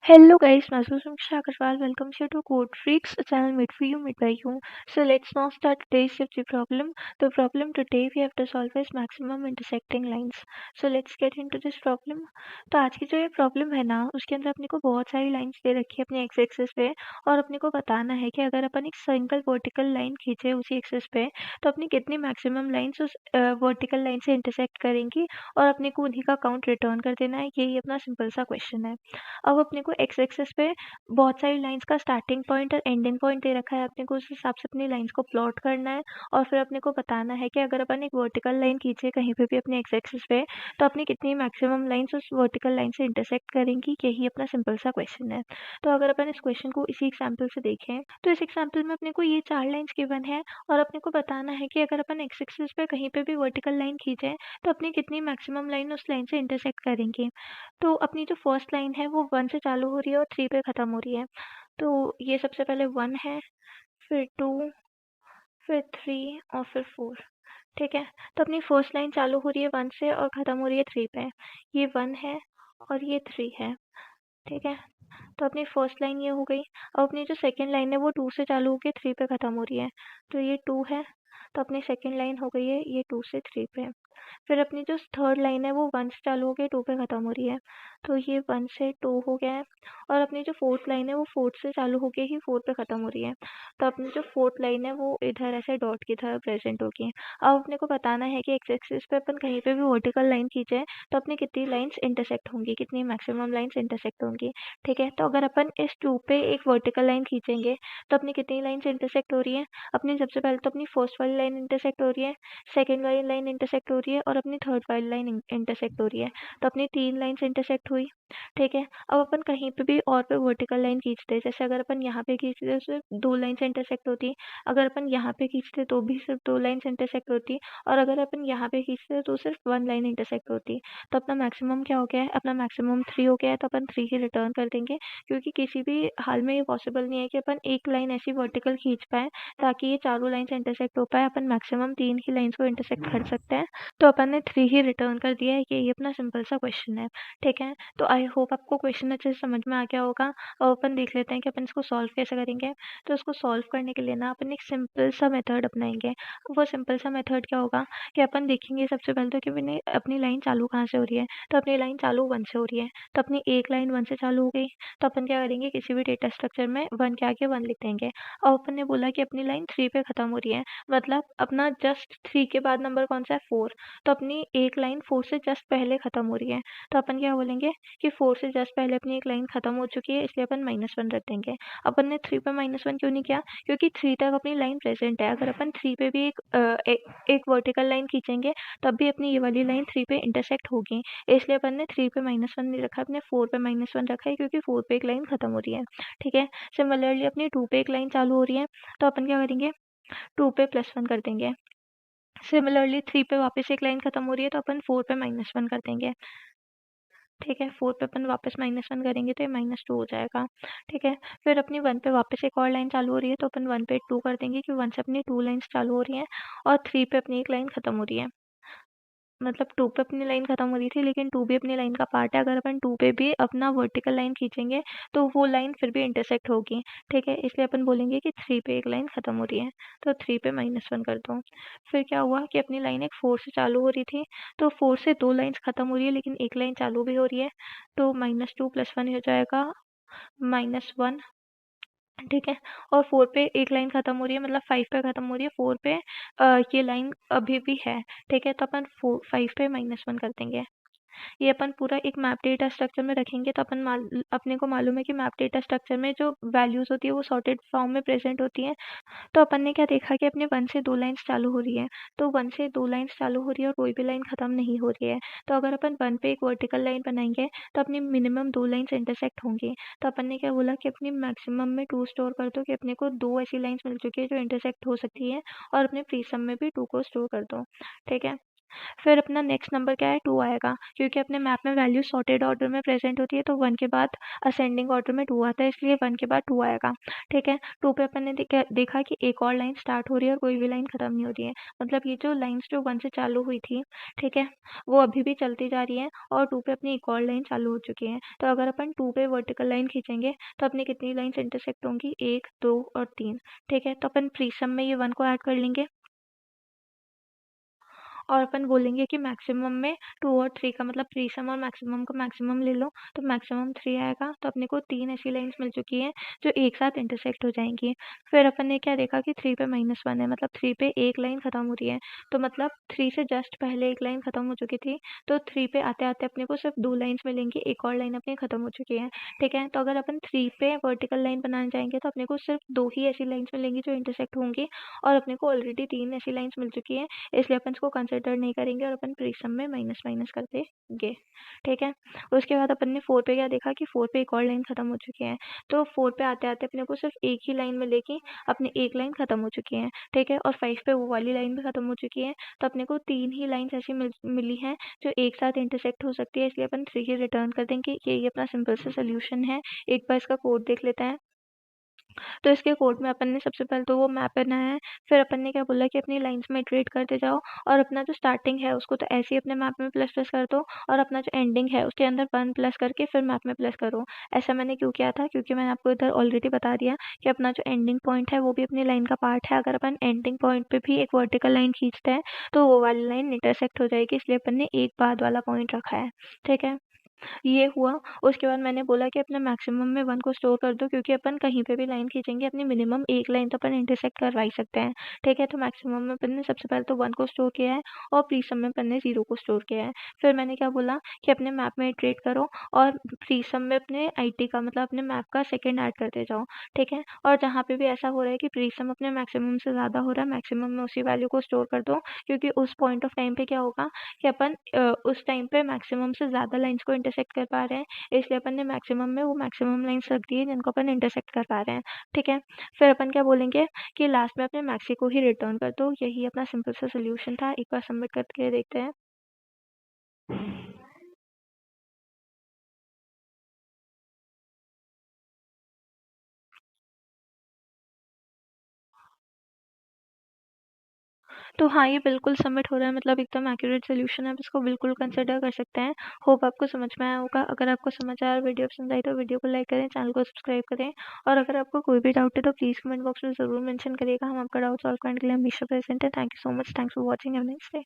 Hello guys, myself Shamsha Agarwal. Welcome you to Code Freaks, a channel made for you, made by you. So let's now start today's safety problem. The problem today we have to solve is maximum intersecting lines. So let's get into this problem. तो आज की जो ये problem है ना, उसके अंदर अपने को बहुत सारी लाइंस दे रखी है अपने एक्स एक्सिस पे और अपने को बताना है कि अगर अपन एक सिंगल वर्टिकल लाइन खींचे उसी एक्सिस पे तो अपनी कितनी मैक्सिमम लाइंस उस वर्टिकल लाइन से इंटरसेक्ट करेंगी और अपने को उन्हीं का काउंट रिटर्न कर देना है। यही अपना सिंपल सा क्वेश्चन है। अब अपने को एक्स एक्सिस पे बहुत सारी लाइंस का स्टार्टिंग पॉइंट और एंडिंग पॉइंट दे रखा है। अपने को उस हिसाब से अपनी लाइंस को प्लॉट करना है और फिर अपने को बताना है कि अगर अपन एक वर्टिकल लाइन खींचे कहीं पे भी अपने एक्स एक्सिस पे तो अपनी कितनी मैक्सिमम लाइंस उस वर्टिकल लाइन से इंटरसेक्ट करेंगी। यही अपना सिंपल सा क्वेश्चन है। तो अगर अपन इस क्वेश्चन को इसी एग्जाम्पल से देखें तो इस एग्जाम्पल में अपने को ये 4 लाइंस गिवन है और अपने को बताना है कि अगर अपन एक्स एक्सिस पे कहीं पे भी वर्टिकल लाइन खींचे तो अपनी कितनी मैक्सिमम लाइन उस लाइन से इंटरसेक्ट करेंगे। तो अपनी जो फर्स्ट लाइन है वो 1 से चालू हो रही है और 3 पे ख़त्म हो रही है। तो ये सबसे पहले 1 है, फिर 2, फिर 3 और फिर 4। ठीक है? तो अपनी फर्स्ट लाइन चालू हो रही है 1 से और ख़त्म हो रही है 3 पे। ये 1 है और ये 3 है। ठीक है? तो अपनी फर्स्ट लाइन ये हो गई। अब अपनी जो सेकंड लाइन है वो 2 से चालू होके 3 पे ख़त्म हो रही है। तो ये 2 है। तो अपनी सेकंड लाइन हो गई है ये 2 से 3 पे। फिर अपनी जो थर्ड लाइन है वो 1 से चालू होके 2 पे ख़त्म हो रही है। तो ये 1 से 2 हो गया है और अपनी जो फोर्थ लाइन है वो 4 से चालू होके ही 4 पे ख़त्म हो रही है। तो अपनी जो फोर्थ लाइन है वो इधर ऐसे डॉट की तरह प्रेजेंट होगी। अब अपने को बताना है कि एक्स एक्सिस पे अपन कहीं पे भी वर्टिकल लाइन खींचे तो अपनी कितनी लाइंस इंटरसेक्ट होंगी, कितनी मैक्सिमम लाइंस इंटरसेक्ट होंगी। ठीक है? तो अगर अपन इस 2 पे एक वर्टिकल लाइन खींचेंगे तो अपनी कितनी लाइंस इंटरसेक्ट हो रही है। अपनी सबसे पहले तो अपनी फर्स्ट वाली लाइन इंटरसेक्ट हो रही है, सेकंड वाली लाइन इंटरसेक्ट हो रही है और अपनी थर्ड वाली लाइन इंटरसेक्ट हो रही है। तो अपनी 3 लाइंस इंटरसेक्ट हुई। ठीक है? अब अपन कहीं पे भी और पे वर्टिकल लाइन खींचते हैं, जैसे अगर अपन यहाँ पे खींचते तो सिर्फ 2 लाइंस इंटरसेक्ट होती। अगर अपन यहाँ पे खींचते तो भी सिर्फ 2 लाइंस इंटरसेक्ट होती और अगर अपन यहाँ पे खींचते तो सिर्फ 1 लाइन इंटरसेक्ट होती। तो अपना मैक्सिमम क्या हो गया है? अपना मैक्सिमम 3 हो गया है। तो अपन 3 ही रिटर्न कर देंगे क्योंकि किसी भी हाल में ये पॉसिबल नहीं है कि अपन एक लाइन ऐसी वर्टिकल खींच पाएँ ताकि ये चारों लाइन्स इंटरसेक्ट हो पाए। अपन मैक्सिमम 3 ही लाइन्स को इंटरसेक्ट कर सकते हैं। तो अपन ने 3 ही रिटर्न कर दिया है। ये अपना सिंपल सा क्वेश्चन है। ठीक है? तो आई होप आपको क्वेश्चन अच्छे से समझ में आ गया होगा। अब अपन देख लेते हैं कि अपन इसको सॉल्व कैसे करेंगे। तो इसको सॉल्व करने के लिए ना अपन एक सिंपल सा मेथड अपनाएंगे। वो सिंपल सा मेथड क्या होगा कि अपन देखेंगे सबसे पहले तो कि मैंने अपनी लाइन चालू कहाँ से हो रही है। तो अपनी लाइन चालू 1 से हो रही है। तो अपनी एक लाइन 1 से चालू हो गई। तो अपन क्या करेंगे, किसी भी डेटा स्ट्रक्चर में 1 के आगे 1 लिख देंगे। अब अपन ने बोला कि अपनी लाइन 3 पे ख़त्म हो रही है, मतलब अपना जस्ट 3 के बाद नंबर कौन सा है 4। तो अपनी एक लाइन 4 से जस्ट पहले ख़त्म हो रही है। तो अपन क्या बोलेंगे कि 4 से जस्ट पहले अपनी एक लाइन ख़त्म हो चुकी है, इसलिए अपन -1 रख देंगे। अपन ने 3 पे -1 क्यों नहीं किया, क्योंकि 3 तक अपनी लाइन प्रेजेंट है। अगर अपन 3 पे भी एक वर्टिकल लाइन खींचेंगे तब भी अपनी ये वाली लाइन 3 पे इंटरसेक्ट होगी, इसलिए अपन ने 3 पे -1 नहीं रखा, अपने 4 पे -1 रखा है क्योंकि 4 पे एक लाइन ख़त्म हो रही है। ठीक है? सिमिलरली अपनी 2 पे एक लाइन चालू हो रही है, तो अपन क्या करेंगे, 2 पे +1 कर देंगे। सिमिलरली 3 पे वापस एक लाइन ख़त्म हो रही है तो अपन 4 पे -1 कर देंगे। ठीक है? 4 पे अपन वापस -1 करेंगे तो ये -2 हो जाएगा। ठीक है? फिर अपनी 1 पे वापस एक और लाइन चालू हो रही है तो अपन 1 पे 2 कर देंगे कि 1 से अपनी 2 लाइन्स चालू हो रही हैं और 3 पे अपनी एक लाइन ख़त्म हो रही है। मतलब 2 पे अपनी लाइन ख़त्म हो रही थी लेकिन 2 भी अपनी लाइन का पार्ट है। अगर अपन 2 पे भी अपना वर्टिकल लाइन खींचेंगे तो वो लाइन फिर भी इंटरसेक्ट होगी। ठीक है? इसलिए अपन बोलेंगे कि 3 पे एक लाइन ख़त्म हो रही है, तो 3 पे -1 कर दो। फिर क्या हुआ कि अपनी लाइन एक 4 से चालू हो रही थी, तो 4 से 2 लाइन्स ख़त्म हो रही है लेकिन एक लाइन चालू भी हो रही है, तो -2 + 1 हो जाएगा -1। ठीक है? और 4 पे एक लाइन ख़त्म हो रही है, मतलब 5 पे ख़त्म हो रही है, 4 पे ये लाइन अभी भी है। ठीक है? तो अपन 5 पे -1 कर देंगे। ये अपन पूरा एक मैप डेटा स्ट्रक्चर में रखेंगे तो अपने को मालूम है कि मैप डेटा स्ट्रक्चर में जो वैल्यूज़ होती है वो सॉर्टेड फॉर्म में प्रेजेंट होती हैं। तो अपन ने क्या देखा कि अपने 1 से 2 लाइन्स चालू हो रही है, तो 1 से 2 लाइन्स चालू हो रही है और कोई भी लाइन ख़त्म नहीं हो रही है। तो अगर अपन 1 पे एक वर्टिकल लाइन बनाएंगे तो अपनी मिनिमम 2 लाइन्स इंटरसेक्ट होंगी। तो अपन ने क्या बोला कि अपनी मैक्सिमम में 2 स्टोर कर दो कि अपने को 2 ऐसी लाइन्स मिल चुकी है जो इंटरसेक्ट हो सकती है और अपने प्रीसम में भी 2 को स्टोर कर दो। ठीक है? फिर अपना नेक्स्ट नंबर क्या है 2 आएगा, क्योंकि अपने मैप में वैल्यू सॉर्टेड ऑर्डर में प्रेजेंट होती है तो 1 के बाद असेंडिंग ऑर्डर में 2 आता है, इसलिए 1 के बाद 2 आएगा। ठीक है, 2 पे अपन ने देखा कि एक और लाइन स्टार्ट हो रही है और कोई भी लाइन खत्म नहीं हो रही है, मतलब ये जो लाइन्स जो 1 से चालू हुई थी, ठीक है, वो अभी भी चलती जा रही है और 2 पे अपनी एक और लाइन चालू हो चुकी है। तो अगर अपन 2 पे वर्टिकल लाइन खींचेंगे तो अपनी कितनी लाइन्स इंटरसेक्ट होंगी, 1, 2 और 3। ठीक है, तो अपन प्रीसम में ये 1 को ऐड कर लेंगे और अपन बोलेंगे कि मैक्सिमम में 2 और 3 का मतलब प्रीसम और मैक्सिमम का मैक्सिमम ले लो, तो मैक्सिमम 3 आएगा। तो अपने को 3 ऐसी लाइन्स मिल चुकी हैं जो एक साथ इंटरसेक्ट हो जाएंगी। फिर अपन ने क्या देखा कि 3 पे -1 है, मतलब 3 पे एक लाइन खत्म हो रही है, तो मतलब 3 से जस्ट पहले एक लाइन खत्म हो चुकी थी, तो 3 पे आते आते अपने को सिर्फ 2 लाइन्स मिलेंगी, एक और लाइन अपनी खत्म हो चुकी है। ठीक है, तो अगर अपन 3 पे वर्टिकल लाइन बनाने जाएंगे तो अपने को सिर्फ 2 ही ऐसी लाइन्स मिलेंगी जो इंटरसेक्ट होंगी, और अपने को ऑलरेडी 3 ऐसी लाइन्स मिल चुकी है, इसलिए अपन इसको कंसिडर नहीं करेंगे और अपन प्रीसम में माइनस माइनस कर देंगे। ठीक है, उसके बाद अपन ने 4 पे क्या देखा कि 4 पे एक और लाइन खत्म हो चुकी है, तो 4 पे आते आते अपने को सिर्फ एक ही लाइन मिलेगी, अपनी एक लाइन खत्म हो चुकी है। ठीक है, और 5 पे वो वाली लाइन भी खत्म हो चुकी है, तो अपने को 3 ही लाइन्स ऐसी मिली हैं जो एक साथ इंटरसेक्ट हो सकती है, इसलिए अपन 3 ही रिटर्न कर देंगे। ये अपना सिंपल सा सोल्यूशन है। एक बार इसका कोड देख लेते हैं। तो इसके कोड में अपन ने सबसे पहले तो वो मैप बनाया है, फिर अपन ने क्या बोला कि अपनी लाइन्स में इटरेट करते जाओ और अपना जो स्टार्टिंग है उसको तो ऐसे ही अपने मैप में प्लस प्लस कर दो, और अपना जो एंडिंग है उसके अंदर 1 प्लस करके फिर मैप में प्लस करो। ऐसा मैंने क्यों किया था, क्योंकि मैंने आपको इधर ऑलरेडी बता दिया कि अपना जो एंडिंग पॉइंट है वो भी अपनी लाइन का पार्ट है। अगर अपन एंडिंग पॉइंट पे भी एक वर्टिकल लाइन खींचते हैं तो वो वाली लाइन इंटरसेक्ट हो जाएगी, इसलिए अपन ने एक बाद वाला पॉइंट रखा है। ठीक है, ये हुआ। उसके बाद मैंने बोला कि अपने मैक्सिमम में 1 को स्टोर कर दो, क्योंकि अपन कहीं पे भी लाइन खींचेंगे अपनी मिनिमम एक लाइन तो अपन इंटरसेक्ट करवा ही सकते हैं। ठीक है, तो मैक्सिमम में अपन ने सबसे पहले तो 1 को स्टोर किया है और प्रीसम में अपन ने 0 को स्टोर किया है। फिर मैंने क्या बोला कि अपने मैप में इटरेट करो और प्रीसम में अपने आईटी का मतलब अपने मैप का सेकंड ऐड करते जाओ। ठीक है, और जहाँ पे भी ऐसा हो रहा है कि प्रीसम अपने मैक्सिमम से ज़्यादा हो रहा है, मैक्सिमम में उसी वैल्यू को स्टोर कर दो, क्योंकि उस पॉइंट ऑफ टाइम पे क्या होगा कि अपन उस टाइम पे मैक्सिमम से ज़्यादा लाइन्स को इंटरसेक्ट कर पा रहे हैं, इसलिए अपन ने मैक्सिमम में वो मैक्सिमम लाइन्स रख दी है जिनको अपन इंटरसेक्ट कर पा रहे हैं। ठीक है, फिर अपन क्या बोलेंगे कि लास्ट में अपने मैक्सी को ही रिटर्न कर दो। यही अपना सिंपल सा सोल्यूशन था। एक बार सबमिट करके देखते हैं। तो हाँ, ये बिल्कुल सबमिट हो रहा है, मतलब एकदम एक्यूरेट सोल्यूशन है, आप इसको बिल्कुल कंसिडर कर सकते हैं। होप आपको समझ में आया होगा। अगर आपको समझ आया और वीडियो पसंद आई तो वीडियो को लाइक करें, चैनल को सब्सक्राइब करें, और अगर आपको कोई भी डाउट है तो प्लीज़ कमेंट बॉक्स में ज़रूर मेंशन करिएगा। हम आपका डाउट सॉल्व करने के लिए हमेशा प्रेजेंट है। Thank you so much. Thanks for watching. Have a nice day.